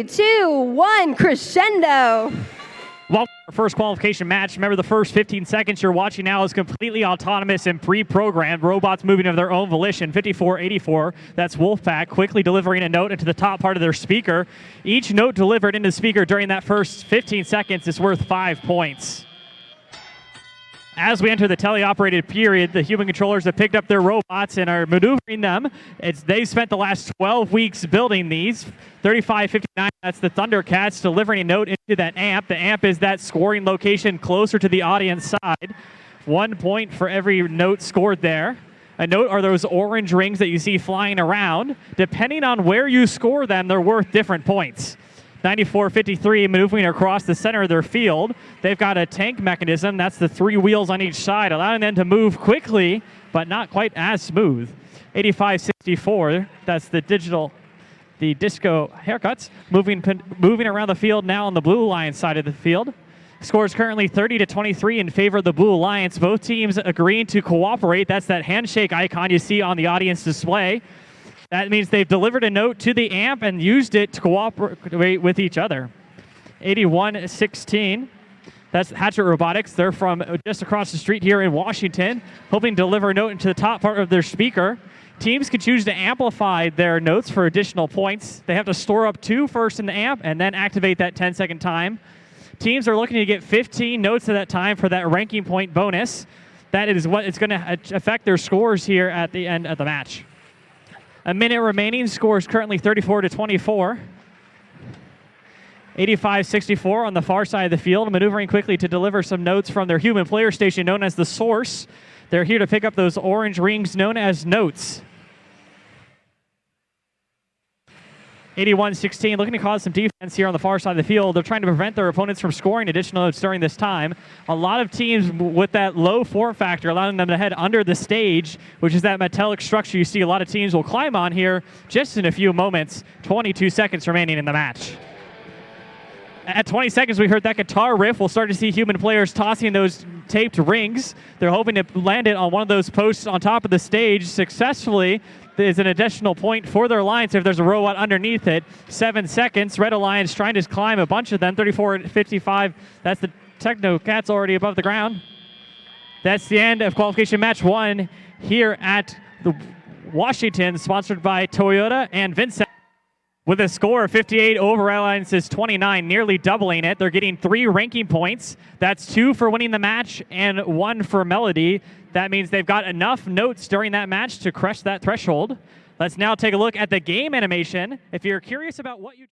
3, 2, 1, crescendo. Well, our first qualification match. Remember, the first 15 seconds you're watching now is completely autonomous and pre-programmed. Robots moving of their own volition. 5484, that's Wolfpack, quickly delivering a note into the top part of their speaker. Each note delivered into the speaker during that first 15 seconds is worth 5 points. As we enter the teleoperated period, the human controllers have picked up their robots and are maneuvering them. They've spent the last 12 weeks building these. 3559, that's the Thundercats delivering a note into that amp. The amp is that scoring location closer to the audience side. 1 point for every note scored there. A note are those orange rings that you see flying around. Depending on where you score them, they're worth different points. 9453 maneuvering across the center of their field. They've got a tank mechanism. That's the 3 wheels on each side, allowing them to move quickly, but not quite as smooth. 8564, that's the disco haircuts, moving around the field now on the Blue Alliance side of the field. Scores currently 30-23 in favor of the Blue Alliance. Both teams agreeing to cooperate. That's that handshake icon you see on the audience display. That means they've delivered a note to the amp and used it to cooperate with each other. 8116, that's Hatchet Robotics. They're from just across the street here in Washington, hoping to deliver a note into the top part of their speaker. Teams can choose to amplify their notes for additional points. They have to store up 2 first in the amp and then activate that 10-second time. Teams are looking to get 15 notes at that time for that ranking point bonus. That is what is going to affect their scores here at the end of the match. A minute remaining, scores currently 34-24. 8564 on the far side of the field, maneuvering quickly to deliver some notes from their human player station known as the Source. They're here to pick up those orange rings known as notes. 8116 looking to cause some defense here on the far side of the field. They're trying to prevent their opponents from scoring additional notes during this time. A lot of teams with that low form factor allowing them to head under the stage, which is that metallic structure you see a lot of teams will climb on here just in a few moments. 22 seconds remaining in the match. At 20 seconds, we heard that guitar riff. We'll start to see human players tossing those taped rings. They're hoping to land it on one of those posts on top of the stage successfully. There's an additional point for their alliance if there's a robot underneath it. 7 seconds. Red Alliance trying to climb a bunch of them. 34-55. That's the Techno Cats already above the ground. That's the end of qualification match 1 here at the Washington, sponsored by Toyota and Vincent. With a score of 58 over Red Alliance's 29, nearly doubling it. They're getting 3 ranking points. That's 2 for winning the match and 1 for Melody. That means they've got enough notes during that match to crush that threshold. Let's now take a look at the game animation. If you're curious about what you